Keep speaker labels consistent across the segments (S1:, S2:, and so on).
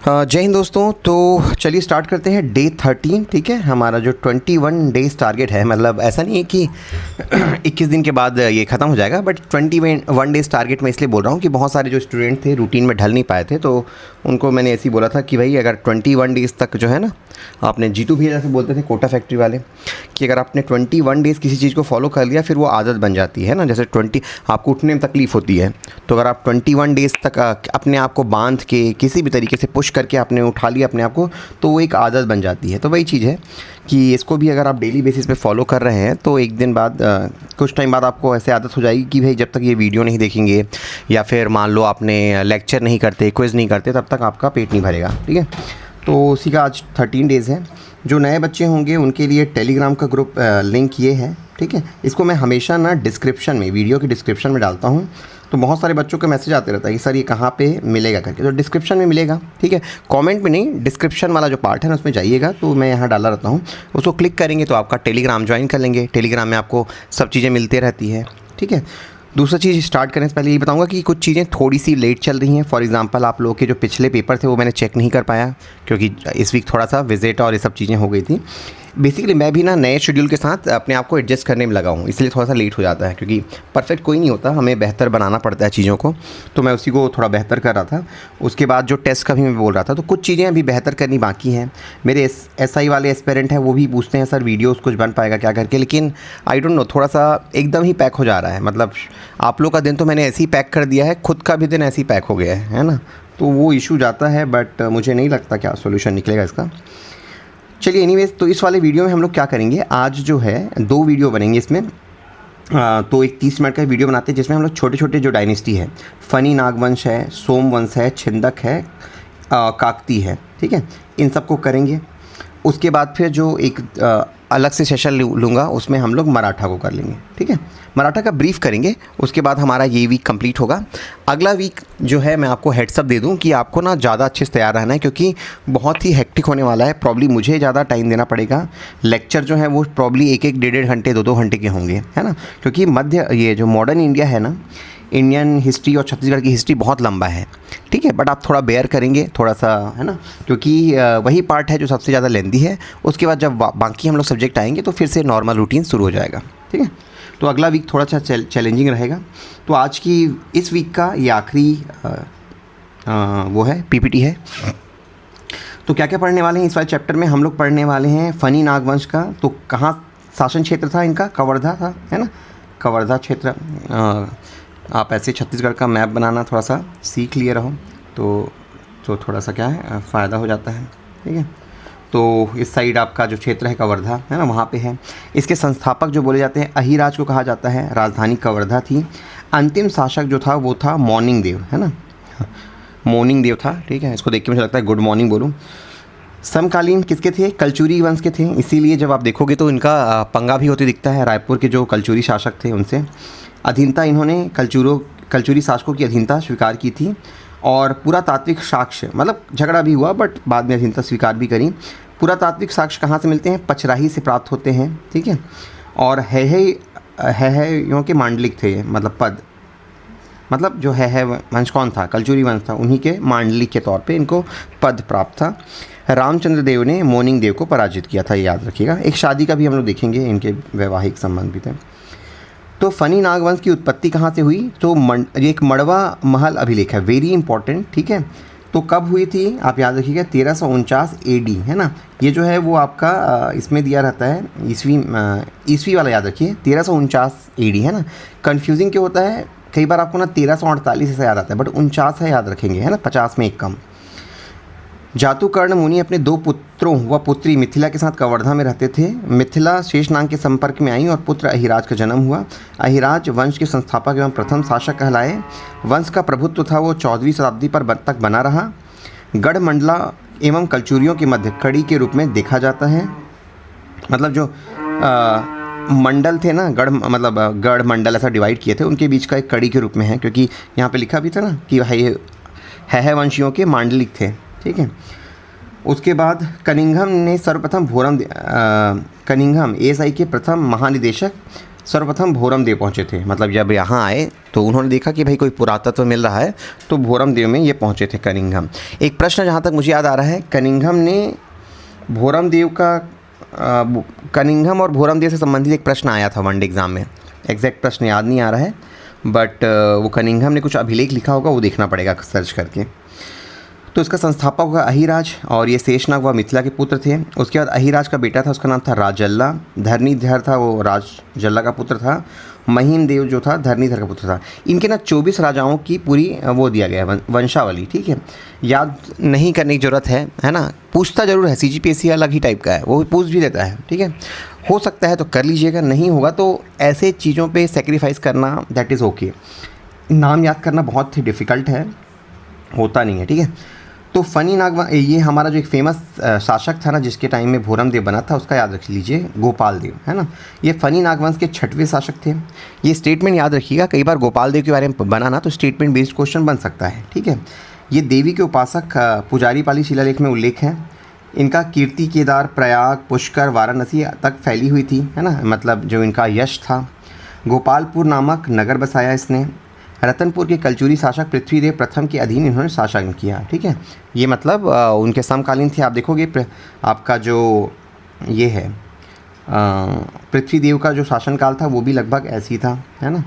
S1: जय हिंद दोस्तों। तो चलिए स्टार्ट करते हैं डे 13। ठीक है, हमारा जो 21 डेज़ टारगेट है, मतलब ऐसा नहीं है कि 21 दिन के बाद ये ख़त्म हो जाएगा, बट 21 डेज़ टारगेट मैं इसलिए बोल रहा हूँ कि बहुत सारे जो स्टूडेंट थे रूटीन में ढल नहीं पाए थे, तो उनको मैंने ऐसे ही बोला था कि भाई अगर 21 डेज़ तक जो है ना, आपने जीतू भैया जैसे बोलते थे कोटा फैक्ट्री वाले, कि अगर आपने 21 डेज़ किसी चीज़ को फॉलो कर लिया फिर वो आदत बन जाती है ना। जैसे 20 आपको उठने में तकलीफ़ होती है, तो अगर आप 21 डेज़ तक अपने आप को बांध के किसी भी तरीके से पुश करके आपने उठा लिया अपने आप को, तो वो एक आदत बन जाती है। तो वही चीज़ है कि इसको भी अगर आप डेली बेसिस पे फॉलो कर रहे हैं तो एक दिन बाद कुछ टाइम बाद आपको ऐसे आदत हो जाएगी कि भाई जब तक ये वीडियो नहीं देखेंगे या फिर मान लो आपने लेक्चर नहीं करते, क्विज़ नहीं करते, तब तक आपका पेट नहीं भरेगा। ठीक है, तो उसी का आज 13 डेज़ है। जो नए बच्चे होंगे उनके लिए टेलीग्राम का ग्रुप लिंक ये है। ठीक है, इसको मैं हमेशा ना डिस्क्रिप्शन में, वीडियो के डिस्क्रिप्शन में डालता हूँ, तो बहुत सारे बच्चों के मैसेज आते रहता है कि सर ये कहाँ पे मिलेगा करके, तो डिस्क्रिप्शन में मिलेगा। ठीक है, कमेंट में नहीं, डिस्क्रिप्शन वाला जो पार्ट है ना उसमें जाइएगा, तो मैं यहाँ डाला रहता हूँ, उसको क्लिक करेंगे तो आपका टेलीग्राम ज्वाइन कर लेंगे। टेलीग्राम में आपको सब चीज़ें मिलती रहती है। ठीक है, दूसरा चीज़ स्टार्ट करने से पहले ये बताऊंगा कि कुछ चीज़ें थोड़ी सी लेट चल रही हैं। फॉर एग्जांपल आप लोगों के जो पिछले पेपर थे वो मैंने चेक नहीं कर पाया, क्योंकि इस वीक थोड़ा सा विजिट और ये सब चीज़ें हो गई थी। बेसिकली मैं भी ना नए शेड्यूल के साथ अपने आप को एडजस्ट करने में लगा हूँ, इसलिए थोड़ा सा लेट हो जाता है, क्योंकि परफेक्ट कोई नहीं होता, हमें बेहतर बनाना पड़ता है चीज़ों को। तो मैं उसी को थोड़ा बेहतर कर रहा था। उसके बाद जो टेस्ट का भी मैं बोल रहा था, तो कुछ चीज़ें अभी बेहतर करनी बाकी हैं। मेरे SI वाले एस्पिरेंट हैं, वो भी पूछते हैं सर वीडियोस कुछ बन पाएगा क्या करके, लेकिन आई डोंट नो, थोड़ा सा एकदम ही पैक हो जा रहा है। मतलब आप लोग का दिन तो मैंने ऐसे ही पैक कर दिया है, खुद का भी दिन ऐसे ही पैक हो गया है ना, तो वो इशू जाता है, बट मुझे नहीं लगता क्या सोल्यूशन निकलेगा इसका। चलिए एनीवेज, तो इस वाले वीडियो में हम लोग क्या करेंगे, आज जो है 2 वीडियो बनेंगे इसमें। तो एक 30 मिनट का वीडियो बनाते हैं जिसमें हम लोग छोटे छोटे जो डायनेस्टी है, फनी नागवंश है, सोमवंश है, छिंदक है, काकती है, ठीक है, इन सबको करेंगे। उसके बाद फिर जो एक अलग से सेशन लूँगा, उसमें हम लोग मराठा को कर लेंगे। ठीक है, मराठा का ब्रीफ करेंगे। उसके बाद हमारा ये वीक कंप्लीट होगा। अगला वीक जो है मैं आपको हेड्सअप दे दूं कि आपको ना ज़्यादा अच्छे से तैयार रहना है, क्योंकि बहुत ही हेक्टिक होने वाला है। प्रॉब्ली मुझे ज़्यादा टाइम देना पड़ेगा। लेक्चर जो है वो प्रॉब्ली 1-1, 1.5 घंटे, 2-2 घंटे के होंगे, है ना, क्योंकि ये जो मॉडर्न इंडिया है ना, इंडियन हिस्ट्री और छत्तीसगढ़ की हिस्ट्री बहुत लंबा है। ठीक है, बट आप थोड़ा बेयर करेंगे थोड़ा सा, है ना, क्योंकि वही पार्ट है जो सबसे ज़्यादा लेंदी है। उसके बाद जब बाकी हम लोग सब्जेक्ट आएंगे तो फिर से नॉर्मल रूटीन शुरू हो जाएगा। ठीक है, तो अगला वीक थोड़ा सा चैलेंजिंग रहेगा। तो आज की इस वीक का ये आखिरी वो है, PPT है। तो क्या क्या पढ़ने वाले हैं इस वाले चैप्टर में, हम लोग पढ़ने वाले हैं फनी नागवंश का। तो कहाँ शासन क्षेत्र था इनका, कवर्धा था, है ना, कवर्धा क्षेत्र। आप ऐसे छत्तीसगढ़ का मैप बनाना थोड़ा सा सीख लिए रहो तो थोड़ा सा क्या है फ़ायदा हो जाता है। ठीक है, तो इस साइड आपका जो क्षेत्र है कवर्धा, है ना, वहाँ पे है। इसके संस्थापक जो बोले जाते हैं अहिराज को कहा जाता है। राजधानी कवर्धा थी। अंतिम शासक जो था वो था मॉर्निंग देव, है ना, मॉर्निंग देव था। ठीक है, इसको देख के मुझे लगता है गुड मॉर्निंग बोलूँ। समकालीन किसके थे, कलचुरी वंश के थे। इसीलिए जब आप देखोगे तो इनका पंगा भी होते दिखता है रायपुर के जो कलचुरी शासक थे उनसे। अधीनता इन्होंने कलचुरी शासकों की अधीनता स्वीकार की थी, और पुरातात्विक साक्ष्य, मतलब झगड़ा भी हुआ बट बाद में अधीनता स्वीकार भी करी। पुरातात्विक साक्ष्य कहाँ से मिलते हैं, पचराही से प्राप्त होते हैं। ठीक है, और है यों के मांडलिक थे, मतलब पद, मतलब जो है वंश कौन था, कलचुरी वंश था, उन्हीं के मांडलिक के तौर पे इनको पद प्राप्त था। रामचंद्र देव ने मोर्निंग देव को पराजित किया था, ये याद रखिएगा। एक शादी का भी हम लोग देखेंगे, इनके वैवाहिक संबंध भी थे। तो फनी नागवंश की उत्पत्ति कहाँ से हुई, तो एक मड़वा महल अभिलेख है, वेरी इंपॉर्टेंट। ठीक है, तो कब हुई थी आप याद रखिएगा, 1349 AD, है ना। ये जो है वो आपका इसमें दिया रहता है, ईस्वी वाला याद रखिए, 1349 AD, है ना। कन्फ्यूजिंग क्यों होता है, कई बार आपको ना 1348 ऐसा याद आता है, बट 49 है याद रखेंगे, है ना, 50 में एक कम। जातुकर्ण मुनि अपने 2 पुत्रों व पुत्री मिथिला के साथ कवर्धा में रहते थे। मिथिला शेषनाग के संपर्क में आई और पुत्र अहिराज का जन्म हुआ। अहिराज वंश के संस्थापक एवं प्रथम शासक कहलाए। वंश का प्रभुत्व था वो 14वीं शताब्दी तक बना रहा। गढ़ मंडला एवं कलचुरियों के मध्य कड़ी के रूप में देखा जाता है। मतलब जो मंडल थे ना, गढ़ मंडल ऐसा डिवाइड किए थे, उनके बीच का एक कड़ी के रूप में है, क्योंकि यहाँ पे लिखा भी था ना कि भाई है वंशियों के मांडलिक थे। ठीक है, उसके बाद कनिंघम ने सर्वप्रथम कनिंघम ASI के प्रथम महानिदेशक सर्वप्रथम भोरम देव पहुँचे थे, मतलब जब यहाँ आए तो उन्होंने देखा कि भाई कोई पुरातत्व मिल रहा है, तो भोरम देव में ये पहुँचे थे कनिंघम। एक प्रश्न जहाँ तक मुझे याद आ रहा है, कनिंघम ने भोरम देव का कनिंघम और भोरम देव से संबंधित एक प्रश्न आया था वनडे एग्ज़ाम में, एग्जैक्ट प्रश्न याद नहीं आ रहा है, बट वो कनिंघम ने कुछ अभिलेख लिखा होगा, वो देखना पड़ेगा सर्च करके। तो इसका संस्थापक हुआ अहिराज, और ये शेषनाग व मिथिला के पुत्र थे। उसके बाद अहिराज का बेटा था, उसका नाम था राजल्ला। धरणीधर था, वो राजल्ला का पुत्र था। महीम देव जो था धरणीधर का पुत्र था। इनके ना 24 राजाओं की पूरी वो दिया गया है वंशावली, ठीक है, याद नहीं करने की ज़रूरत है ना, पूछता ज़रूर है, CGPSC अलग ही टाइप का है, वो पूछ भी देता है, ठीक है। हो सकता है तो कर लीजिएगा, नहीं होगा तो ऐसे चीज़ों पे सेक्रीफाइस करना दैट इज़ ओके। नाम याद करना बहुत ही डिफ़िकल्ट है, होता नहीं है, ठीक है। तो फनी नागवंश, ये हमारा जो एक फेमस शासक था ना जिसके टाइम में भोरम देव बना था, उसका याद रख लीजिए, गोपाल देव, है ना। ये फनी नागवंश के 6वें शासक थे। ये स्टेटमेंट याद रखिएगा, कई बार गोपाल देव के बारे में बना ना तो स्टेटमेंट बेस्ड क्वेश्चन बन सकता है, ठीक है। ये देवी के उपासक पुजारी पाली शिलालेख में उल्लेख है। इनका कीर्ति केदार, प्रयाग, पुष्कर, वाराणसी तक फैली हुई थी, है ना, मतलब जो इनका यश था। गोपालपुर नामक नगर बसाया इसने। रतनपुर के कलचुरी शासक पृथ्वीदेव प्रथम के अधीन इन्होंने शासन किया, ठीक है। ये मतलब उनके समकालीन थे। आप देखोगे आपका जो ये है पृथ्वीदेव का जो शासनकाल था वो भी लगभग ऐसी था, है ना।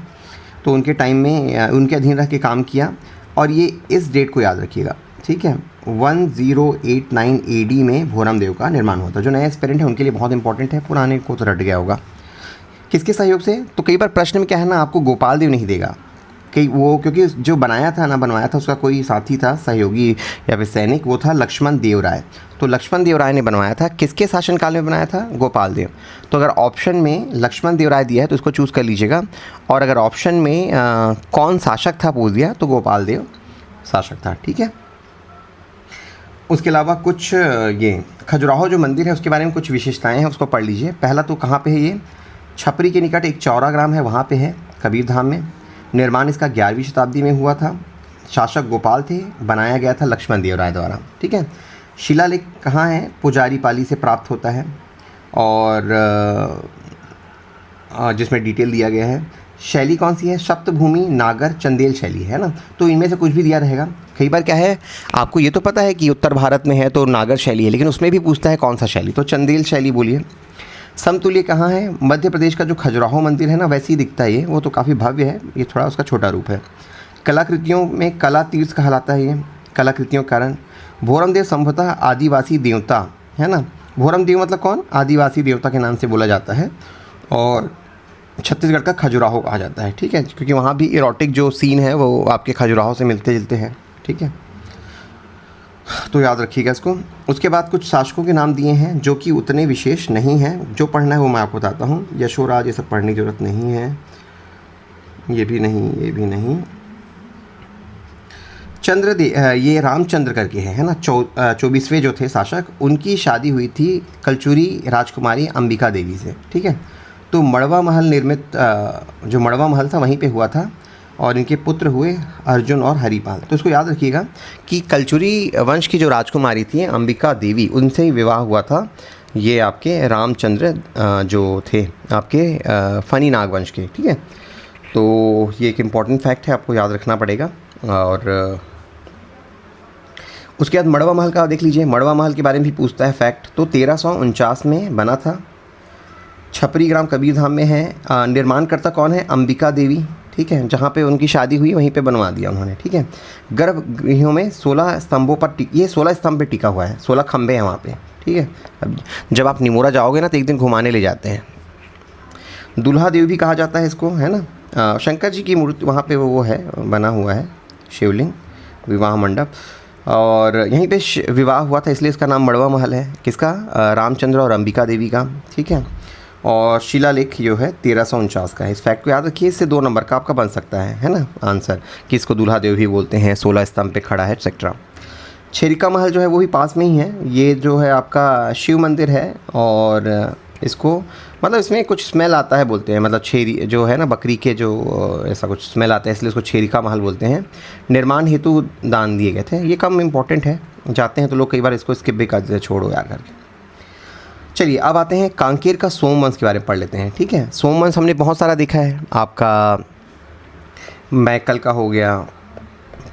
S1: तो उनके टाइम में उनके अधीन रह के काम किया, और ये इस डेट को याद रखिएगा, ठीक है। 1089 AD में भोरम देव का निर्माण हुआ था। जो नए एस्पिरेंट है उनके लिए बहुत इंपॉर्टेंट है, पुराने को तो रट गया होगा। किसके सहयोग से? तो कई बार प्रश्न में क्या है ना, आपको गोपाल देव नहीं देगा, कई वो, क्योंकि जो बनाया था ना, बनवाया था, उसका कोई साथी था, सहयोगी या फिर सैनिक, वो था लक्ष्मण देव राय। तो लक्ष्मण देव राय ने बनवाया था। किसके शासनकाल में बनाया था? गोपाल देव। तो अगर ऑप्शन में लक्ष्मण देव राय दिया है तो इसको चूज़ कर लीजिएगा, और अगर ऑप्शन में कौन शासक था पूछ दिया तो गोपाल देव शासक था, ठीक है। उसके अलावा कुछ ये खजुराहो जो मंदिर है उसके बारे में कुछ विशेषताएँ हैं, उसको पढ़ लीजिए। पहला तो कहाँ पर है ये? छपरी के निकट एक चौरा ग्राम है, वहाँ पर है, कबीरधाम में। निर्माण इसका 11वीं शताब्दी में हुआ था। शासक गोपाल थे, बनाया गया था लक्ष्मण देव राय द्वारा, ठीक है। शिलालेख कहाँ है? पुजारी पाली से प्राप्त होता है, और जिसमें डिटेल दिया गया है। शैली कौन सी है? सप्तभूमि, नागर, चंदेल शैली, है ना। तो इनमें से कुछ भी दिया रहेगा। कई बार क्या है, आपको ये तो पता है कि उत्तर भारत में है तो नागर शैली है, लेकिन उसमें भी पूछता है कौन सा शैली, तो चंदेल शैली बोलिए। समतुल्य कहाँ है? मध्य प्रदेश का जो खजुराहो मंदिर है ना, वैसे ही दिखता है ये, वो तो काफ़ी भव्य है, ये थोड़ा उसका छोटा रूप है। कलाकृतियों में कला तीर्थ कहलाता है ये, कलाकृतियों के कारण। भोरम देव संभवतः आदिवासी देवता, है ना। भोरम देव मतलब कौन? आदिवासी देवता के नाम से बोला जाता है, और छत्तीसगढ़ का खजुराहो कहा जाता है, ठीक है, क्योंकि वहाँ भी इरोटिक जो सीन है वो आपके खजुराहो से मिलते जुलते हैं, ठीक है। तो याद रखिएगा इसको। उसके बाद कुछ शासकों के नाम दिए हैं जो कि उतने विशेष नहीं हैं, जो पढ़ना है वो मैं आपको बताता हूँ। यशोराज, ये सब पढ़ने की ज़रूरत नहीं है, ये भी नहीं, ये भी नहीं। ये रामचंद्र करके है ना, 24वें जो थे शासक, उनकी शादी हुई थी कलचुरी राजकुमारी अंबिका देवी से, ठीक है। तो मड़वा महल निर्मित, जो मड़वा महल था वहीं पे हुआ था, और इनके पुत्र हुए अर्जुन और हरिपाल। तो इसको याद रखिएगा कि कलचुरी वंश की जो राजकुमारी थी अंबिका देवी, उनसे ही विवाह हुआ था ये आपके रामचंद्र जो थे आपके फनी नाग वंश के, ठीक है। तो ये एक इम्पॉर्टेंट फैक्ट है, आपको याद रखना पड़ेगा। और उसके बाद मड़वा महल का देख लीजिए, मड़वा महल के बारे में भी पूछता है फैक्ट। तो 1349 में बना था, छपरी ग्राम कबीरधाम में है। निर्माणकर्ता कौन है? अंबिका देवी, ठीक है। जहाँ पे उनकी शादी हुई वहीं पे बनवा दिया उन्होंने, ठीक है। गर्भगृहों में 16 स्तंभों पर ये 16 स्तंभ पे टिका हुआ है, 16 खंभे हैं वहाँ पे, ठीक है। अब जब आप निमोरा जाओगे ना तो एक दिन घुमाने ले जाते हैं। दुल्हा देव भी कहा जाता है इसको, है ना। शंकर जी की मूर्ति वहाँ पे वो है, बना हुआ है शिवलिंग, विवाह मंडप, और यहीं पे विवाह हुआ था, इसलिए इसका नाम मड़वा महल है। किसका? रामचंद्र और अंबिका देवी का, ठीक है। और शिलालेख जो है 1349 का है। इस फैक्ट को याद रखिए, इससे 2 नंबर का आपका बन सकता है ना आंसर, कि इसको दूल्हा देव भी बोलते हैं, 16 स्तंभ पे खड़ा है एक्सेट्रा। छेरिका महल जो है वो भी पास में ही है। ये जो है आपका शिव मंदिर है, और इसको मतलब इसमें कुछ स्मेल आता है बोलते हैं, मतलब छेरी जो है ना, बकरी के जो ऐसा कुछ स्मेल आता है, इसलिए इसको छेरिका महल बोलते हैं। निर्माण हेतु दान दिए गए थे। ये कम इम्पोर्टेंट है, जाते हैं तो लोग कई बार इसको स्किप भी कर देते, छोड़ो यार करके। चलिए अब आते हैं कांकेर का सोमवंश के बारे में पढ़ लेते हैं। ठीक है, सोमवंश हमने बहुत सारा देखा है, आपका मैकल का हो गया,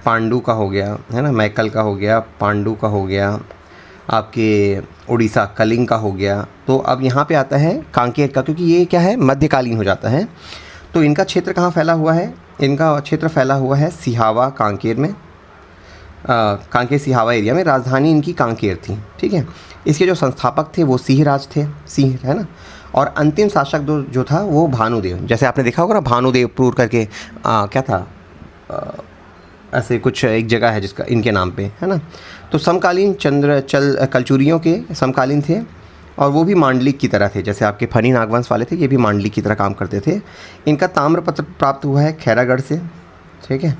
S1: पांडु का हो गया, है ना, मैकल का हो गया, पांडु का हो गया, आपके उड़ीसा कलिंग का हो गया। तो अब यहाँ पे आता है कांकेर का, क्योंकि ये क्या है, मध्यकालीन हो जाता है। तो इनका क्षेत्र कहाँ फैला हुआ है? इनका क्षेत्र फैला हुआ है सिहावा कांकेर में, कांकेर सिहावा एरिया में। राजधानी इनकी कांकेर थी। ठीक है, इसके जो संस्थापक थे वो सिंहराज थे, सिंह, है ना। और अंतिम शासक जो था वो भानुदेव, जैसे आपने देखा होगा ना, भानुदेवपुर करके क्या था, ऐसे कुछ एक जगह है जिसका इनके नाम पे, है ना। तो समकालीन कलचुरियों के समकालीन थे, और वो भी मांडलिक की तरह थे, जैसे आपके फनी नागवंश वाले थे, ये भी मांडलिक की तरह काम करते थे। इनका ताम्रपत्र प्राप्त हुआ है खैरागढ़ से। ठीक है,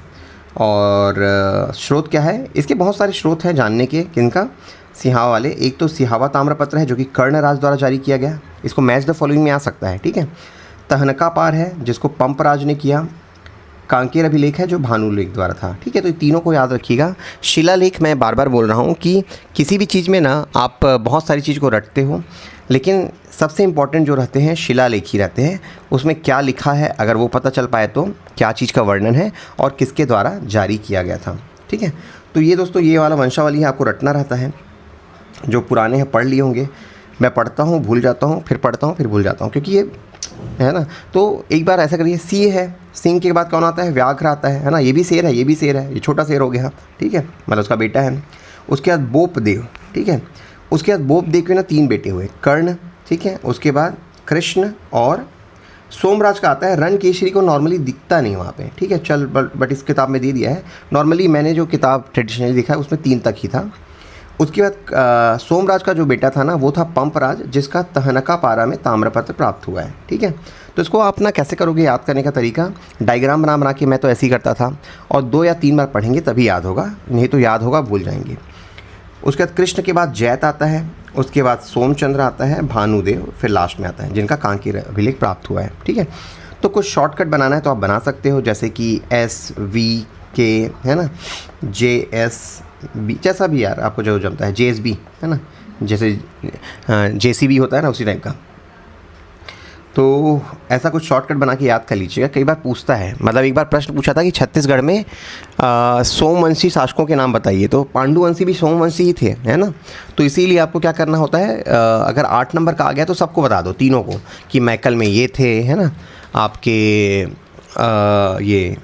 S1: और स्रोत क्या है, इसके बहुत सारे स्रोत हैं जानने के किनका, सिहावा वाले। एक तो सिहावा ताम्रपत्र है जो कि कर्णराज द्वारा जारी किया गया, इसको मैच द फॉलोइंग में आ सकता है। ठीक है, तहनका पार है जिसको पंपराज ने किया, कांकेर अभिलेख है जो भानुलेख द्वारा था। ठीक है, तो ये तीनों को याद रखिएगा। शिलालेख, मैं बार बार बोल रहा हूँ कि किसी भी चीज़ में ना आप बहुत सारी चीज़ को रटते हो, लेकिन सबसे इम्पॉर्टेंट जो रहते हैं शिलालेख ही रहते हैं। उसमें क्या लिखा है अगर वो पता चल पाए तो क्या चीज़ का वर्णन है और किसके द्वारा जारी किया गया था। ठीक है, तो ये दोस्तों ये वाला वंशावली है, आपको रटना रहता है। जो पुराने हैं पढ़ लिए होंगे, मैं पढ़ता हूँ भूल जाता हूँ, फिर पढ़ता हूँ फिर भूल जाता हूँ, क्योंकि ये है ना। तो एक बार ऐसा करिए, सी है, सिंह के बाद कौन आता है, व्याघ्र आता है ना। ये भी शेर है, ये भी शेर है, ये छोटा शेर हो गया। ठीक है, मतलब उसका बेटा है। उसके बाद बोपदेव। ठीक है, उसके बाद बोपदेव के ना 3 बेटे हुए, कर्ण। ठीक है, उसके बाद कृष्ण और सोमराज का आता है। रणकेसरी को नॉर्मली दिखता नहीं वहाँ पे। ठीक है, चल बट इस किताब में दे दिया है। नॉर्मली मैंने जो किताब ट्रेडिशनली देखा है उसमें 3 तक ही था। उसके बाद सोमराज का जो बेटा था ना वो था पंपराज, जिसका तहनका पारा में ताम्रपत्र प्राप्त हुआ है। ठीक है, तो इसको आप ना कैसे करोगे याद करने का तरीका, डायग्राम बना बना के, मैं तो ऐसे ही करता था, और 2 या 3 बार पढ़ेंगे तभी याद होगा, नहीं तो याद होगा भूल जाएंगे। उसके बाद कृष्ण के बाद जैत आता है, उसके बाद सोमचंद्र आता है, भानुदेव फिर लास्ट में आता है, जिनका कांकेर अभिलेख प्राप्त हुआ है। ठीक है, तो कुछ शॉर्टकट बनाना है तो आप बना सकते हो, जैसे कि SVK, है ना, JSB, जैसा भी यार आपको जो जमता है, JSB, है ना, जैसे JCB होता है ना, उसी टाइप का। तो ऐसा कुछ शॉर्टकट बना के याद कर लीजिएगा। कई बार पूछता है, मतलब एक बार प्रश्न पूछा था कि छत्तीसगढ़ में सोमवंशी शासकों के नाम बताइए, तो पांडुवंशी भी सोमवंशी ही थे, है ना। तो इसीलिए आपको क्या करना होता है, अगर 8 नंबर का आ गया तो सबको बता दो, तीनों को, कि मैकल में ये थे, है ना, आपके ये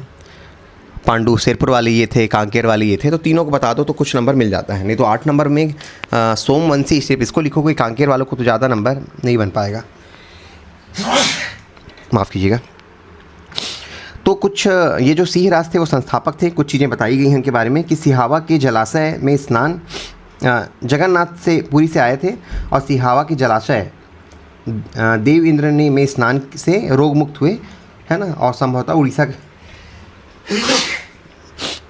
S1: पांडु सिरपुर वाले ये थे, कांकेर वाले ये थे, तो तीनों को बता दो तो कुछ नंबर मिल जाता है। नहीं तो 8 नंबर में सोमवंशी सिर्फ इसको लिखोगे, कांकेर वालों को तो ज़्यादा नंबर नहीं बन पाएगा, माफ़ कीजिएगा। तो कुछ ये जो सिंहराज थे वो संस्थापक थे, कुछ चीज़ें बताई गई हैं उनके बारे में कि सिहावा के जलाशय में स्नान जगन्नाथ से पुरी से आए थे, और सिहावा के जलाशय देव इंद्र ने में स्नान से रोग मुक्त हुए, है ना। और संभवतः उड़ीसा के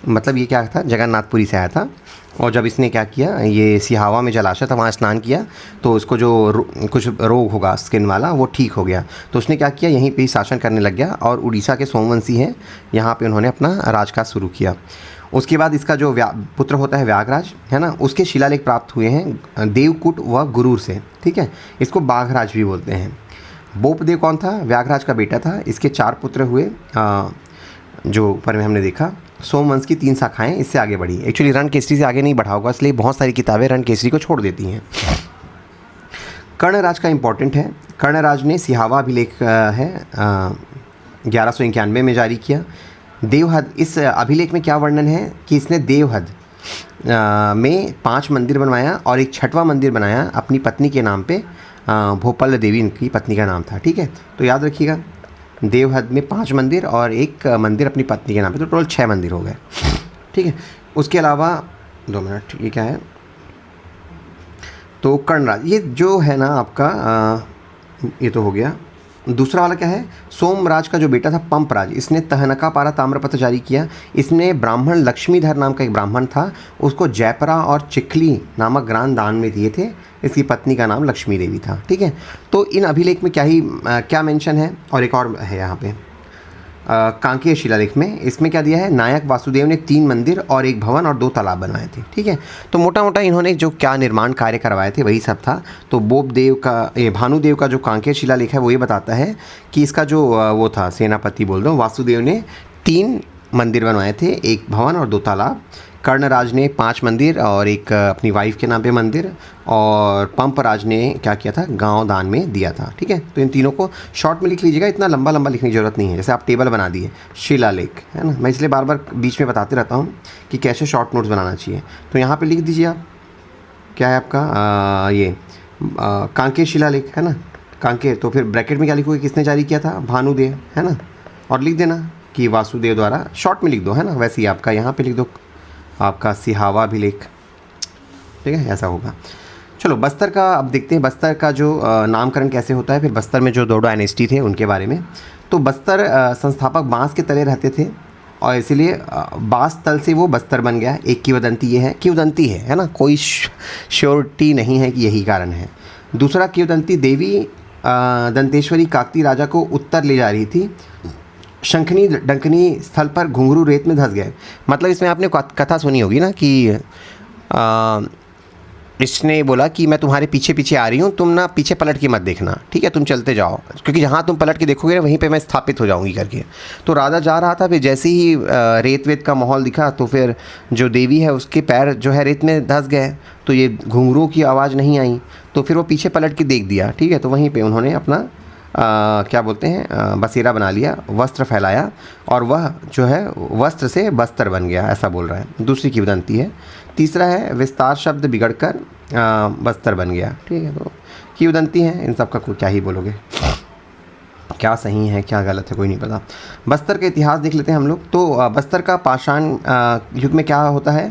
S1: मतलब ये क्या था, जगन्नाथपुरी से आया था, और जब इसने क्या किया, ये सिहावा में जलाशय था वहाँ स्नान किया, तो उसको जो कुछ रोग होगा स्किन वाला वो ठीक हो गया, तो उसने क्या किया, यहीं पे ही शासन करने लग गया। और उड़ीसा के सोमवंशी हैं, यहाँ पे उन्होंने अपना राजकाज शुरू किया। उसके बाद इसका जो पुत्र होता है व्याघराज, है ना, उसके शिलालेख प्राप्त हुए हैं देवकूट व गुरूर से। ठीक है, इसको बाघराज भी बोलते हैं। बोपदेव कौन था, व्याघराज का बेटा था। इसके 4 पुत्र हुए, जो ऊपर में हमने देखा। सोमवंश की 3 शाखाएं इससे आगे बढ़ी। एक्चुअली रणकेसरी से आगे नहीं बढ़ा होगा, इसलिए बहुत सारी किताबें रणकेसरी को छोड़ देती हैं। कर्णराज का इम्पोर्टेंट है। कर्णराज ने सिहावा अभिलेख है 1191 में जारी किया। देवहद, इस अभिलेख में क्या वर्णन है कि इसने देवहद में 5 मंदिर बनवाया और एक 6वां मंदिर बनाया अपनी पत्नी के नाम पे, भोपाल देवी इनकी पत्नी का नाम था। ठीक है, तो याद रखिएगा, देवहद में 5 मंदिर और एक मंदिर अपनी पत्नी के नाम पे, तो टोटल 6 मंदिर हो गए। ठीक है, उसके अलावा 2 मिनट, ये क्या है, तो कर्णराज, ये जो है ना आपका ये तो हो गया। दूसरा वाला क्या है, सोमराज का जो बेटा था पंपराज, इसने तहनका पारा ताम्रपत्र जारी किया। इसने ब्राह्मण लक्ष्मीधर नाम का एक ब्राह्मण था, उसको जयपरा और चिखली नामक ग्राम दान में दिए थे। इसकी पत्नी का नाम लक्ष्मी देवी था। ठीक है, तो इन अभिलेख में क्या मेंशन है, और एक और है यहाँ पे, कांकेय शिलालेख में, इसमें क्या दिया है, नायक वासुदेव ने 3 मंदिर और 1 भवन और 2 तालाब बनवाए थे। ठीक है, तो मोटा मोटा इन्होंने जो क्या निर्माण कार्य करवाए थे वही सब था। तो बोपदेव का, ये भानुदेव का जो कांकेय शिलालेख है वो ये बताता है कि इसका जो वो था सेनापति बोल दो, वासुदेव ने 3 मंदिर बनवाए थे, 1 भवन और 2 तालाब। कर्णराज ने 5 मंदिर और 1 अपनी वाइफ के नाम पे मंदिर, और पंपराज ने क्या किया था, गांव दान में दिया था। ठीक है, तो इन तीनों को शॉर्ट में लिख लीजिएगा, इतना लंबा लंबा लिखने की ज़रूरत नहीं है। जैसे आप टेबल बना दिए शिलालेख, है ना, मैं इसलिए बार बार बीच में बताते रहता हूँ कि कैसे शॉर्ट नोट्स बनाना चाहिए। तो यहाँ पर लिख दीजिए आप, क्या है आपका ये कांकेय शिलालेख, है ना, कांकेय। तो फिर ब्रैकेट में क्या लिखोगे, किसने जारी किया था, भानुदेव, है ना, और लिख देना कि वासुदेव द्वारा, शॉर्ट में लिख दो, है ना। वैसे ही आपका यहाँ पे लिख दो आपका सिहावा अभिलेख, ठीक है, ऐसा होगा। चलो बस्तर का अब देखते हैं, बस्तर का जो नामकरण कैसे होता है, फिर बस्तर में जो 2 डायनेस्टी थे उनके बारे में। तो बस्तर संस्थापक बांस के तले रहते थे और इसीलिए बांस तल से वो बस्तर बन गया। एक किंवदंती ये है, किंवदंती है ना, कोई श्योरिटी नहीं है कि यही कारण है। दूसरा किंवदंती, देवी दंतेश्वरी काकती राजा को उत्तर ले जा रही थी, शंखनी डंकनी स्थल पर घुंघरू रेत में धंस गए। मतलब इसमें आपने कथा सुनी होगी ना कि इसने बोला कि मैं तुम्हारे पीछे पीछे आ रही हूँ, तुम ना पीछे पलट के मत देखना, ठीक है, तुम चलते जाओ, क्योंकि जहाँ तुम पलट के देखोगे ना वहीं पे मैं स्थापित हो जाऊँगी करके। तो राजा जा रहा था, फिर जैसे ही रेत वेत का माहौल दिखा तो फिर जो देवी है उसके पैर जो है रेत में धंस गए, तो ये घुंघरू की आवाज़ नहीं आई, तो फिर वो पीछे पलट के देख दिया। ठीक है, तो वहीं पर उन्होंने अपना क्या बोलते हैं बसेरा बना लिया, वस्त्र फैलाया और वह जो है वस्त्र से बस्तर बन गया, ऐसा बोल रहा है। दूसरी किंवदंती है। तीसरा है विस्तार शब्द बिगड़कर बस्तर बन गया। ठीक है, तो किंवदंती है, इन सब का कोई क्या ही बोलोगे, क्या सही है क्या गलत है कोई नहीं पता। बस्तर का इतिहास देख लेते हैं हम लोग। तो बस्तर का पाषाण युग में क्या होता है,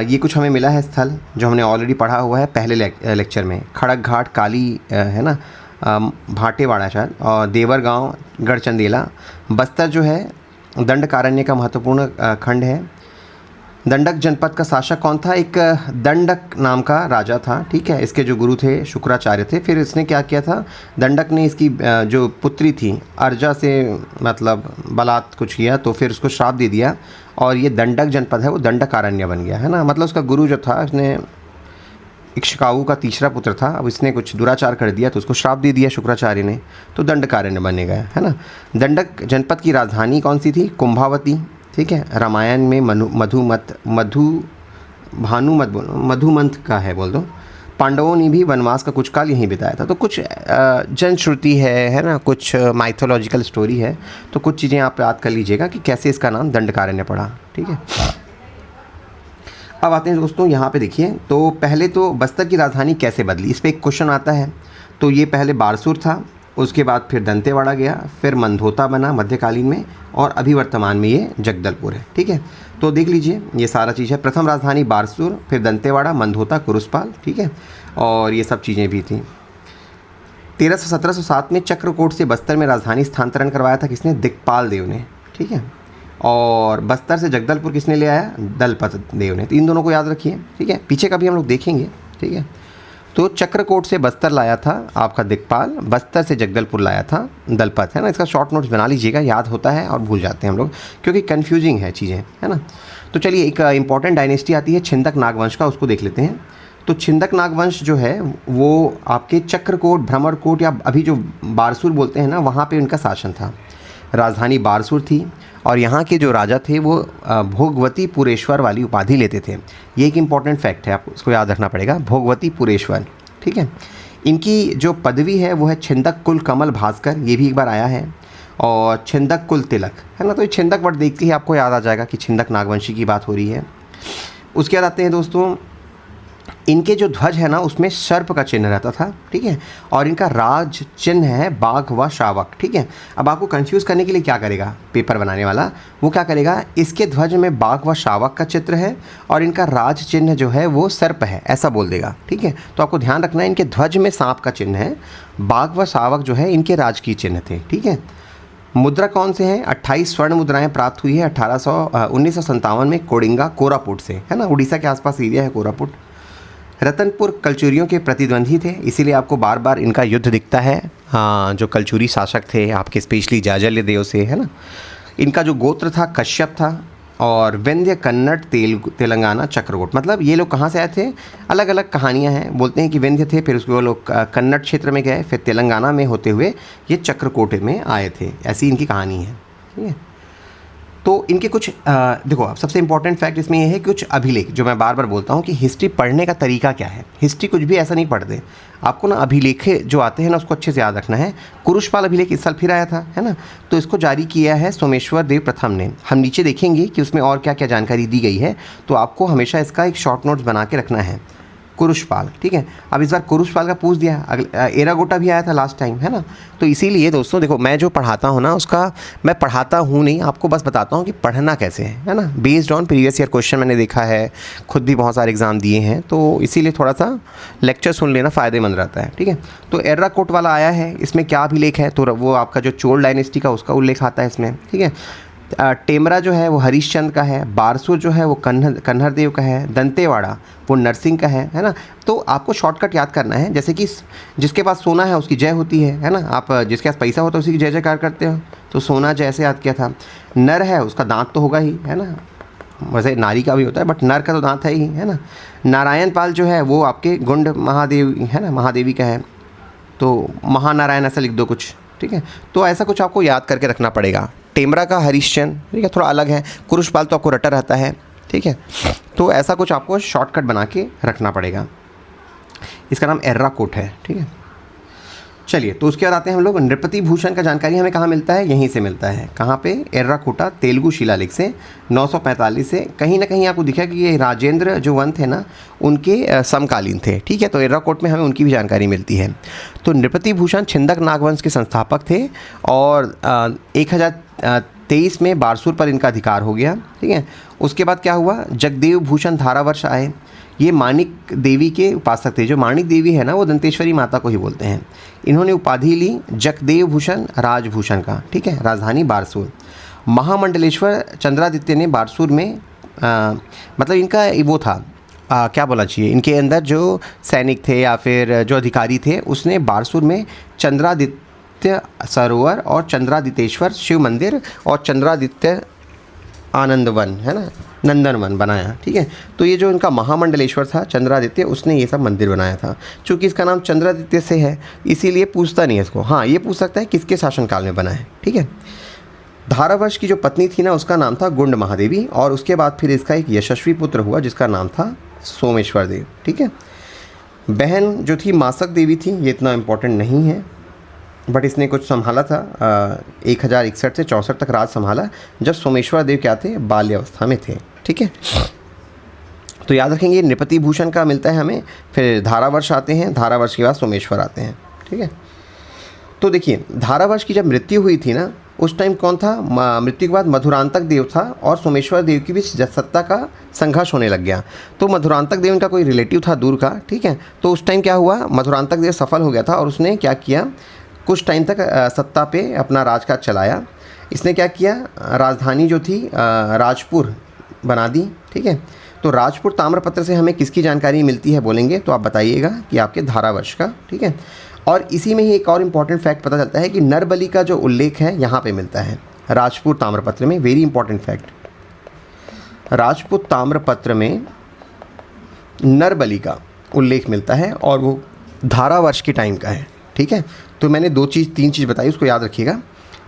S1: ये कुछ हमें मिला है स्थल जो हमने ऑलरेडी पढ़ा हुआ है पहले लेक्चर में। खड़क घाट, काली है ना, भाटेवाड़ा शायद, और देवर गांव, गढ़चंदेला। बस्तर जो है दंडकारण्य का महत्वपूर्ण खंड है। दंडक जनपद का शासक कौन था, एक दंडक नाम का राजा था। ठीक है, इसके जो गुरु थे शुक्राचार्य थे। फिर इसने क्या किया था, दंडक ने इसकी जो पुत्री थी अर्जा से मतलब बलात् कुछ किया, तो फिर उसको श्राप दे दिया और ये दंडक जनपद है वो दंडकारण्य बन गया, है ना। मतलब उसका गुरु जो था उसने इक्ष्वाकु का तीसरा पुत्र था, अब इसने कुछ दुराचार कर दिया तो उसको श्राप दे दिया शुक्राचार्य ने, तो दंडकारण्य बने गया, है ना। दंडक जनपद की राजधानी कौन सी थी, कुंभावती। ठीक है, रामायण में मधुमंथ का है बोल दो। पांडवों ने भी वनवास का कुछ काल यहीं बिताया था। तो कुछ जनश्रुति है ना, कुछ माइथोलॉजिकल स्टोरी है, तो कुछ चीज़ें आप याद कर लीजिएगा कि कैसे इसका नाम दंडकारण्य पड़ा। ठीक है, अब आते हैं दोस्तों यहाँ पे देखिए। तो पहले तो बस्तर की राजधानी कैसे बदली, इस पर एक क्वेश्चन आता है। तो ये पहले बारसूर था, उसके बाद फिर दंतेवाड़ा गया, फिर मंधोता बना मध्यकालीन में, और अभी वर्तमान में ये जगदलपुर है। ठीक है, तो देख लीजिए ये सारा चीज़ है। प्रथम राजधानी बारसूर, फिर दंतेवाड़ा, मंधोता, कुरुसपाल। ठीक है, और ये सब चीज़ें भी थी। 1707 में चक्रकोट से बस्तर में राजधानी स्थानांतरण करवाया था किसने, दिक्पाल देव ने। ठीक है, और बस्तर से जगदलपुर किसने ले आया, दलपत देव ने। तो इन दोनों को याद रखिए। ठीक है, पीछे का भी हम लोग देखेंगे। ठीक है, तो चक्रकोट से बस्तर लाया था आपका दिक्पाल, बस्तर से जगदलपुर लाया था दलपत, है ना। इसका शॉर्ट नोट्स बना लीजिएगा, याद होता है और भूल जाते हैं हम लोग क्योंकि कन्फ्यूजिंग है चीज़ें, है ना। तो चलिए एक इंपॉर्टेंट डायनेस्टी आती है छिंदक नागवंश का, उसको देख लेते हैं। तो छिंदक नागवंश जो है वो आपके चक्रकोट, भ्रमरकोट या अभी जो बारसूर बोलते हैं ना, वहाँ पे उनका शासन था। राजधानी बारसूर थी और यहाँ के जो राजा थे वो भोगवती पुरेश्वर वाली उपाधि लेते थे। ये एक इम्पॉर्टेंट फैक्ट है, आपको इसको याद रखना पड़ेगा, भोगवती पुरेश्वर। ठीक है, इनकी जो पदवी है वो है छिंदक कुल कमल भास्कर, ये भी एक बार आया है, और छिंदक कुल तिलक, है ना। तो ये छिंदक वर्ड देखते ही आपको याद आ जाएगा कि छिंदक नागवंशी की बात हो रही है। उसके बाद आते हैं दोस्तों, इनके जो ध्वज है ना उसमें सर्प का चिन्ह रहता था। ठीक है, और इनका राज चिन्ह है बाघ व शावक। ठीक है, अब आपको कंफ्यूज करने के लिए क्या करेगा पेपर बनाने वाला, वो क्या करेगा, इसके ध्वज में बाघ व शावक का चित्र है और इनका राज चिन्ह जो है वो सर्प है, ऐसा बोल देगा। ठीक है, तो आपको ध्यान रखना है, इनके ध्वज में सांप का चिन्ह है, बाघ व शावक जो है इनके राजकीय चिन्ह थे। ठीक है, मुद्रा कौन से हैं, 28 स्वर्ण मुद्राएं प्राप्त हुई है 1957 में कोडिंगा कोरापुट से, है ना, उड़ीसा के आसपास एरिया है कोरापुट। रतनपुर कलचुरियों के प्रतिद्वंदी थे, इसीलिए आपको बार बार इनका युद्ध दिखता है। हाँ, जो कलचुरी शासक थे आपके, स्पेशली जाजल्य देव से, है ना। इनका जो गोत्र था कश्यप था। और विंध्य, कन्नड़, तेलंगाना, चक्रकोट, मतलब ये लोग कहाँ से आए थे, अलग अलग कहानियाँ हैं। बोलते हैं कि विंध्य थे, फिर उसके वो लोग कन्नड़ क्षेत्र में गए, फिर तेलंगाना में होते हुए ये चक्रकोट में आए थे, ऐसी इनकी कहानी है। ठीक है, तो इनके कुछ देखो, अब सबसे इंपॉर्टेंट फैक्ट इसमें ये है कि कुछ अभिलेख, जो मैं बार बार बोलता हूँ कि हिस्ट्री पढ़ने का तरीका क्या है। हिस्ट्री कुछ भी ऐसा नहीं पढ़ते, आपको ना अभिलेख जो आते हैं ना उसको अच्छे से याद रखना है। कुरुषपाल अभिलेख इस साल फिर आया था, है ना, तो इसको जारी किया है सोमेश्वर देव प्रथम ने। हम नीचे देखेंगे कि उसमें और क्या क्या जानकारी दी गई है, तो आपको हमेशा इसका एक शॉर्ट नोट्स बना के रखना है। कुरुषपाल, ठीक है। अब इस बार कुरुषपाल का पूछ दिया, एरागोटा भी आया था लास्ट टाइम, है ना। तो इसीलिए दोस्तों देखो, मैं जो पढ़ाता हूँ ना उसका, मैं पढ़ाता हूँ नहीं, आपको बस बताता हूँ कि पढ़ना कैसे है ना, based on previous year question मैंने देखा है, खुद भी बहुत सारे एग्जाम दिए हैं, तो इसीलिए थोड़ा सा लेक्चर सुन लेना फ़ायदेमंद रहता है। ठीक है, तो एर्राकोट वाला आया है, इसमें क्या अभिलेख है, तो वो आपका जो चोल डायनेस्टी का उसका उल्लेख आता है इसमें। ठीक है, टेमरा जो है वो हरिश्चंद्र का है, बारसूर जो है वो कन्हर देव का है, दंतेवाड़ा वो नरसिंह का है ना। तो आपको शॉर्टकट याद करना है, जैसे कि जिसके पास सोना है उसकी जय होती है ना। आप जिसके पास पैसा होता है उसी की जय जयकार करते हो, तो सोना जैसे याद किया था। नर है उसका दांत तो होगा ही, है ना, वैसे नारी का भी होता है बट नर का तो दांत है ही, है ना। नारायण पाल जो है वो आपके गुंड महादेव, है ना, महादेवी का है, तो महानारायण ऐसा लिख दो कुछ। ठीक है, तो ऐसा कुछ आपको याद करके रखना पड़ेगा। टेमरा का हरिश्चंद्र, ठीक है, थोड़ा अलग है। कुरुषपाल तो आपको रटा रहता है, ठीक है, तो ऐसा कुछ आपको शॉर्टकट बना के रखना पड़ेगा। इसका नाम एर्राकोट है। ठीक है, चलिए, तो उसके बाद आते हैं हम लोग नृपति भूषण का जानकारी हमें कहाँ मिलता है, यहीं से मिलता है। कहाँ पे, एर्राकोटा तेलुगु शिलालेख से 945 से। कहीं ना कहीं आपको दिखा कि ये राजेंद्र जो वन थे ना उनके समकालीन थे। ठीक है, तो एर्राकोट में हमें उनकी भी जानकारी मिलती है। तो नृपति भूषण छिंदक नागवंश के संस्थापक थे और 1023 में बारसूर पर इनका अधिकार हो गया। ठीक है, उसके बाद क्या हुआ, जगदेव भूषण धारावर्ष आए। ये माणिक देवी के उपासक थे। जो माणिक देवी है ना वो दंतेश्वरी माता को ही बोलते हैं। इन्होंने उपाधि ली जगदेव भूषण राजभूषण का। ठीक है, राजधानी बारसूर। महामंडलेश्वर चंद्रादित्य ने बारसूर में मतलब इनका वो था, क्या बोलना चाहिए, इनके अंदर जो सैनिक थे या फिर जो अधिकारी थे, उसने बारसूर में चंद्रादित्य सरोवर और चंद्रादितेश्वर शिव मंदिर और चंद्रादित्य आनंद वन, है ना, नंदन वन बनाया। ठीक है, तो ये जो इनका महामंडलेश्वर था चंद्रादित्य, उसने ये सब मंदिर बनाया था। चूँकि इसका नाम चंद्रादित्य से है इसीलिए पूछता नहीं है इसको। हाँ, ये पूछ सकता है किसके शासनकाल में बना है। ठीक है, धारावर्ष की जो पत्नी थी ना उसका नाम था गुंड महादेवी, और उसके बाद फिर इसका एक यशस्वी पुत्र हुआ जिसका नाम था सोमेश्वर देव। ठीक है, बहन जो थी मासक देवी थी, ये इतना इम्पोर्टेंट नहीं है बट इसने कुछ संभाला था, 1061 से 64 तक राज संभाला, जब सोमेश्वर देव क्या थे, बाल्यावस्था में थे। ठीक है, तो याद रखेंगे नृपति भूषण का मिलता है हमें, फिर धारावर्ष आते हैं, धारावर्ष के बाद सोमेश्वर आते हैं। ठीक है, तो देखिए धारावर्ष की जब मृत्यु हुई थी ना उस टाइम कौन था, मृत्यु के बाद मधुरांतक देव था और सोमेश्वर देव की बीच सत्ता का संघर्ष होने लग गया। तो मधुरांतक देव इनका कोई रिलेटिव था दूर का। ठीक है, तो उस टाइम क्या हुआ, मधुरांतक देव सफल हो गया था और उसने क्या किया, कुछ टाइम तक सत्ता पे अपना राजकाज चलाया। इसने क्या किया, राजधानी जो थी राजपुर बना दी। ठीक है, तो राजपुर ताम्रपत्र से हमें किसकी जानकारी मिलती है बोलेंगे तो आप बताइएगा कि आपके धारावर्ष का। ठीक है, और इसी में ही एक और इम्पॉर्टेंट फैक्ट पता चलता है कि नरबली का जो उल्लेख है यहाँ पे मिलता है राजपुर ताम्रपत्र में। वेरी इंपॉर्टेंट फैक्ट, राजपूत ताम्रपत्र में नरबली का उल्लेख मिलता है और वो धारावर्ष के टाइम का है। ठीक है, तो मैंने तीन चीज़ बताई, उसको याद रखिएगा।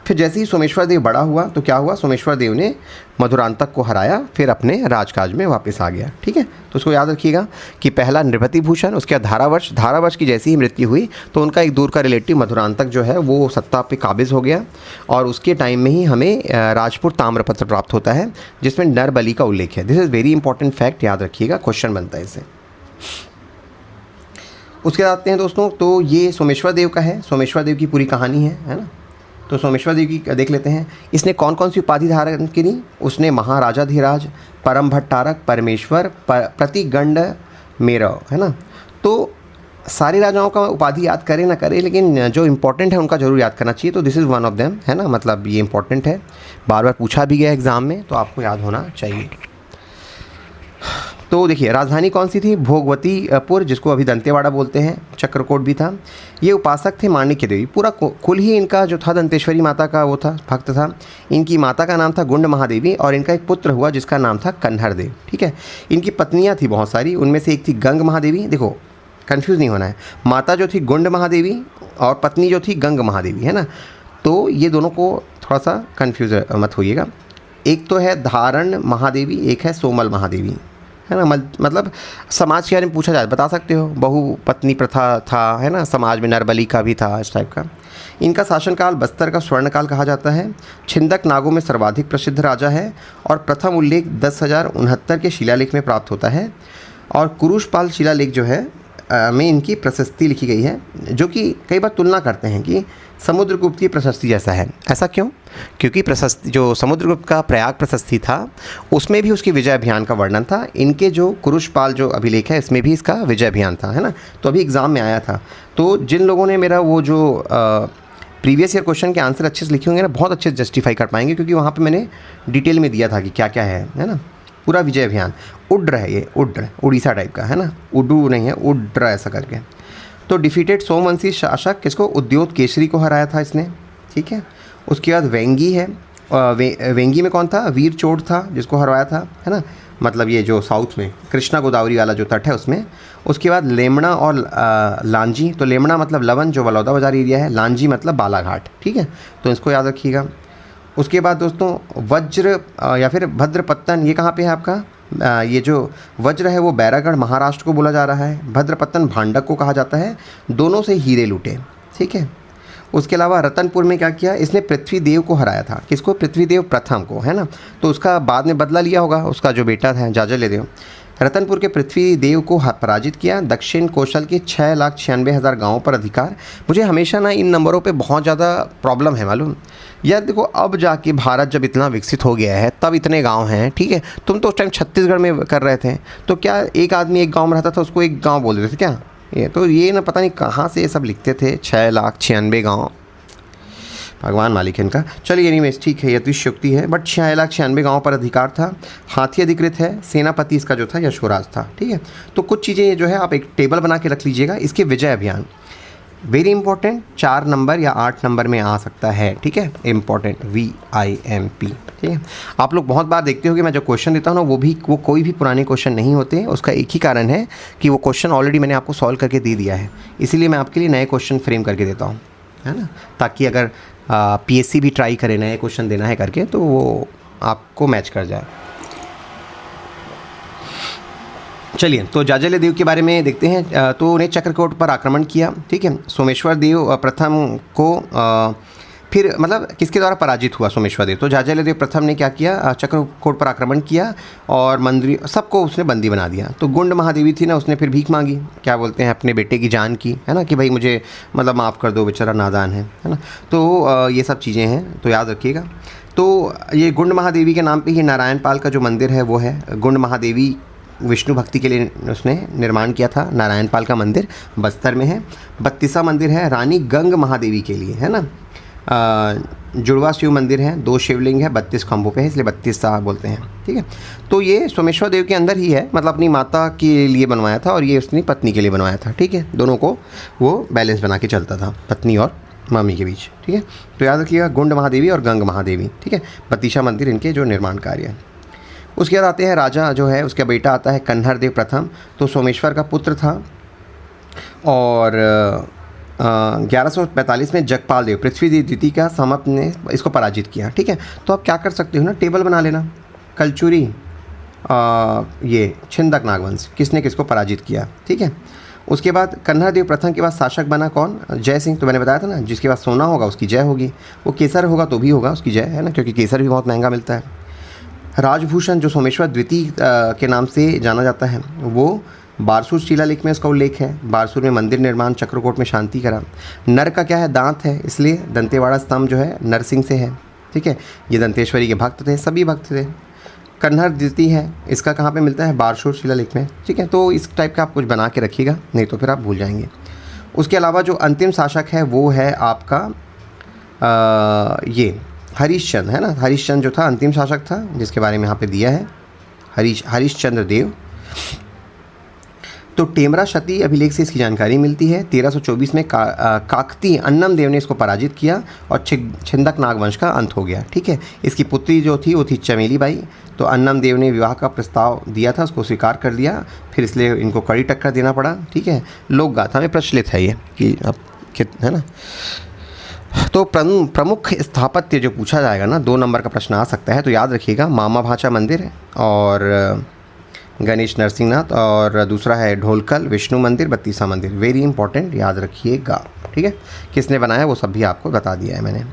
S1: फिर जैसे ही सोमेश्वर देव बड़ा हुआ तो क्या हुआ, सोमेश्वर देव ने मधुरांतक को हराया, फिर अपने राजकाज में वापस आ गया। ठीक है, तो उसको याद रखिएगा कि पहला नृपति भूषण, उसके बाद धारावर्ष की जैसी ही मृत्यु हुई तो उनका एक दूर का रिलेटिव मधुरांतक जो है वो सत्ता पे काबिज हो गया और उसके टाइम में ही हमें राजपुर ताम्रपत्र प्राप्त होता है जिसमें नरबली का उल्लेख है। This is very important fact, याद रखिएगा, क्वेश्चन बनता है इससे। उसके बाद आते हैं दोस्तों, तो ये सोमेश्वर देव का है, सोमेश्वर देव की पूरी कहानी है ना। तो सोमेश्वर देव की देख लेते हैं। इसने कौन कौन सी उपाधि धारण की? उसने महाराजाधिराज, परम भट्टारक, परमेश्वर, प्रतिगंड मेरव, है ना। तो सारे राजाओं का उपाधि याद करें ना करें, लेकिन जो इम्पोर्टेंट है उनका जरूर याद करना चाहिए। तो this is one of them, है ना, मतलब ये इंपॉर्टेंट है, बार बार पूछा भी गया एग्ज़ाम में, तो आपको याद होना चाहिए। तो देखिए राजधानी कौन सी थी, भोगवतीपुर, जिसको अभी दंतेवाड़ा बोलते हैं, चक्रकोट भी था। ये उपासक थे माणिक्य देवी, पूरा कुल ही इनका जो था दंतेश्वरी माता का वो था, भक्त था। इनकी माता का नाम था गुंड महादेवी और इनका एक पुत्र हुआ जिसका नाम था कन्हर देव। ठीक है, इनकी पत्नियाँ थी बहुत सारी, उनमें से एक थी गंग महादेवी। देखो कंफ्यूज नहीं होना है, माता जो थी गुंड महादेवी और पत्नी जो थी गंग महादेवी, है ना। तो ये दोनों को थोड़ा सा कंफ्यूज मत होइएगा। एक तो है धारण महादेवी, एक है सोमल महादेवी, है ना। मतलब समाज के बारे में पूछा जाए बता सकते हो, बहु पत्नी प्रथा था, है ना, समाज में नरबली का भी था, इस टाइप का। इनका शासनकाल बस्तर का स्वर्णकाल कहा जाता है। छिंदक नागों में सर्वाधिक प्रसिद्ध राजा है और प्रथम उल्लेख 10,069 के शिलालेख में प्राप्त होता है। और कुरुषपाल शिलालेख जो है में इनकी प्रशस्ति लिखी गई है, जो कि कई बार तुलना करते हैं कि समुद्रगुप्त की प्रशस्ति जैसा है। ऐसा क्यों? क्योंकि प्रशस्ति जो समुद्रगुप्त का प्रयाग प्रशस्ति था उसमें भी उसकी विजय अभियान का वर्णन था, इनके जो कुरुषपाल जो अभिलेख है इसमें भी इसका विजय अभियान था, है ना। तो अभी एग्ज़ाम में आया था, तो जिन लोगों ने मेरा वो जो प्रीवियस ईयर क्वेश्चन के आंसर अच्छे से लिखे होंगे ना, बहुत अच्छे से जस्टिफाई कर पाएंगे, क्योंकि वहाँ पर मैंने डिटेल में दिया था कि क्या क्या है ना। पूरा विजय अभियान। उड्र है ये, उड्र उड़ीसा टाइप का, है ना, उड्डू नहीं है, उड्र ऐसा करके। तो डिफीटेड सोमवंशी शासक किसको, उद्योत केसरी को हराया था इसने। ठीक है, उसके बाद वेंगी है, वेंगी में कौन था, वीर चोट था जिसको हरवाया था, है ना, मतलब ये जो साउथ में कृष्णा गोदावरी वाला जो तट है उसमें। उसके बाद लेमड़ा और लांजी, तो लेमड़ा मतलब लवन जो बलौदा बाजार एरिया है, लांजी मतलब बालाघाट। ठीक है, तो इसको याद रखिएगा। उसके बाद दोस्तों वज्र या फिर भद्रपत्तन, ये कहाँ पे है आपका, ये जो वज्र है वो बैरागढ़ महाराष्ट्र को बोला जा रहा है। भद्रपत्तन भांडक को कहा जाता है, दोनों से हीरे लूटे। ठीक है, उसके अलावा रतनपुर में क्या किया इसने, पृथ्वी देव को हराया था। किसको, पृथ्वी देव प्रथम को, है ना। तो उसका बाद में बदला लिया होगा, उसका जो बेटा था जाजल देव। रतनपुर के पृथ्वी देव को पराजित किया। दक्षिण कौशल के 6,96,000 गाँवों पर अधिकार। मुझे हमेशा ना इन नंबरों पे बहुत ज़्यादा प्रॉब्लम है मालूम यार। देखो अब जाके भारत जब इतना विकसित हो गया है तब इतने गांव हैं, ठीक है। तुम तो उस टाइम छत्तीसगढ़ में कर रहे थे, तो क्या एक आदमी एक गांव में रहता था उसको एक गांव बोल देते थे क्या? ये तो ये ना पता नहीं कहाँ से ये सब लिखते थे, 6,96,000 गाँव, भगवान मालिक है इनका। चलिए एनीवेज ठीक है, ये तो युक्ति है, बट 6,96,000 गाँव पर अधिकार था। हाथी अधिकृत है, सेनापति इसका जो था यशोराज था। ठीक है, तो कुछ चीज़ें जो है आप एक टेबल बना के रख लीजिएगा। इसके विजय अभियान वेरी इंपॉर्टेंट, 4 नंबर या 8 नंबर में आ सकता है। ठीक है, इंपॉर्टेंट, VIMP। ठीक है, आप लोग बहुत बार देखते हो कि मैं जो क्वेश्चन देता हूँ ना वो कोई भी पुराने क्वेश्चन नहीं होते। उसका एक ही कारण है कि वो क्वेश्चन ऑलरेडी मैंने आपको सॉल्व करके दे दिया है, इसीलिए मैं आपके लिए नए क्वेश्चन फ्रेम करके देता हूँ, है ना, ताकि अगर PSC भी ट्राई करे नए क्वेश्चन देना है करके तो वो आपको मैच कर जाए। चलिए, तो जाजल देव के बारे में देखते हैं। तो उन्हें चक्रकोट पर आक्रमण किया। ठीक है, सोमेश्वर देव प्रथम को फिर मतलब किसके द्वारा पराजित हुआ सोमेश्वर देव, तो जाजल देव प्रथम ने क्या किया, चक्रकोट पर आक्रमण किया और मंदिर सबको उसने बंदी बना दिया। तो गुंड महादेवी थी ना, उसने फिर भीख मांगी, क्या बोलते हैं, अपने बेटे की जान की, है ना, कि भाई मुझे मतलब माफ़ कर दो, बेचारा नादान है ना। तो ये सब चीज़ें हैं, तो याद रखिएगा। तो ये गुंड महादेवी के नाम पे ही नारायण पाल का जो मंदिर है वो है। गुंड महादेवी विष्णु भक्ति के लिए उसने निर्माण किया था। नारायण पाल का मंदिर बस्तर में है। 32वां मंदिर है रानी गंग महादेवी के लिए, है ना। जुड़वा शिव मंदिर है, 2 शिवलिंग है, 32 खंभों पे है, इसलिए 32 बोलते हैं। ठीक है, तो ये सोमेश्वर देव के अंदर ही है, मतलब अपनी माता के लिए बनवाया था और ये उसने पत्नी के लिए बनवाया था। ठीक है, दोनों को वो बैलेंस बना के चलता था, पत्नी और मम्मी के बीच। ठीक है, तो याद रखिएगा गुंड महादेवी और गंग महादेवी। ठीक है, 32वां मंदिर इनके जो निर्माण कार्य है। उसके बाद आते हैं राजा जो है, उसका बेटा आता है कन्हर देव प्रथम, तो सोमेश्वर का पुत्र था। और 1145 में जगपाल देव पृथ्वी देव द्वितीय का समप ने इसको पराजित किया। ठीक है, तो आप क्या कर सकते हो ना, टेबल बना लेना। कलचुरी, ये छिंदक नागवंश, किसने किसको पराजित किया। ठीक है, उसके बाद कन्हर देव प्रथम के बाद शासक बना कौन, जय सिंह। तो मैंने बताया था ना, जिसके पास सोना होगा उसकी जय होगी, वो केसर होगा तो भी होगा उसकी जय, है ना, क्योंकि केसर भी बहुत महंगा मिलता है। राजभूषण जो सोमेश्वर द्वितीय के नाम से जाना जाता है, वो बारसूर शिलालेख में इसका उल्लेख है। बारसूर में मंदिर निर्माण, चक्रकोट में शांति करा। नर का क्या है, दांत है, इसलिए दंतेवाड़ा स्तंभ जो है नरसिंह से है। ठीक है, ये दंतेश्वरी के भक्त थे, सभी भक्त थे। कन्हर द्वितीय है, इसका कहाँ पे मिलता है, बारसूर शिलालेख में। ठीक है, तो इस टाइप का आप कुछ बना के रखिएगा, नहीं तो फिर आप भूल जाएंगे। उसके अलावा जो अंतिम शासक है वो है आपका ये हरिश्चंद्र, है ना। हरिश्चंद्र जो था अंतिम शासक था, जिसके बारे में यहाँ पे दिया है, हरिश्चंद्र देव। तो टेमरा क्षति अभिलेख से इसकी जानकारी मिलती है। 1324 में काकती अन्नम देव ने इसको पराजित किया और छिंदक नाग वंश का अंत हो गया। ठीक है, इसकी पुत्री जो थी वो थी चमेली बाई। तो अन्नम देव ने विवाह का प्रस्ताव दिया था, उसको स्वीकार कर लिया, फिर इसलिए इनको कड़ी टक्कर देना पड़ा। ठीक है, लोक गाथा में प्रचलित है ये कि अब है ना। तो प्रमुख स्थापत्य जो पूछा जाएगा ना, 2 नंबर का प्रश्न आ सकता है, तो याद रखिएगा मामा भांचा मंदिर और गणेश नरसिंहनाथ, और दूसरा है ढोलकल विष्णु मंदिर, बत्तीसा मंदिर। वेरी इंपॉर्टेंट, याद रखिएगा। ठीक है, किसने बनाया वो सब भी आपको बता दिया है मैंने।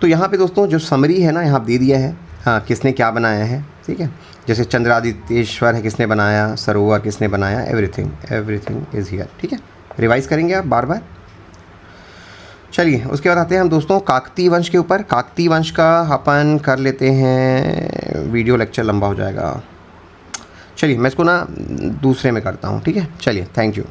S1: तो यहाँ पे दोस्तों जो समरी है ना, यहाँ दे दिया है हाँ किसने क्या बनाया है। ठीक है, जैसे चंद्रादित्येश्वर है किसने बनाया, सरोवर किसने बनाया, एवरीथिंग इज़ हियर। ठीक है, रिवाइज़ करेंगे आप बार बार। चलिए उसके बाद आते हैं हम दोस्तों काकती वंश के ऊपर। काकती वंश का अपन कर लेते हैं, वीडियो लेक्चर लंबा हो जाएगा। चलिए मैं इसको ना दूसरे में करता हूँ। ठीक है, चलिए, थैंक यू।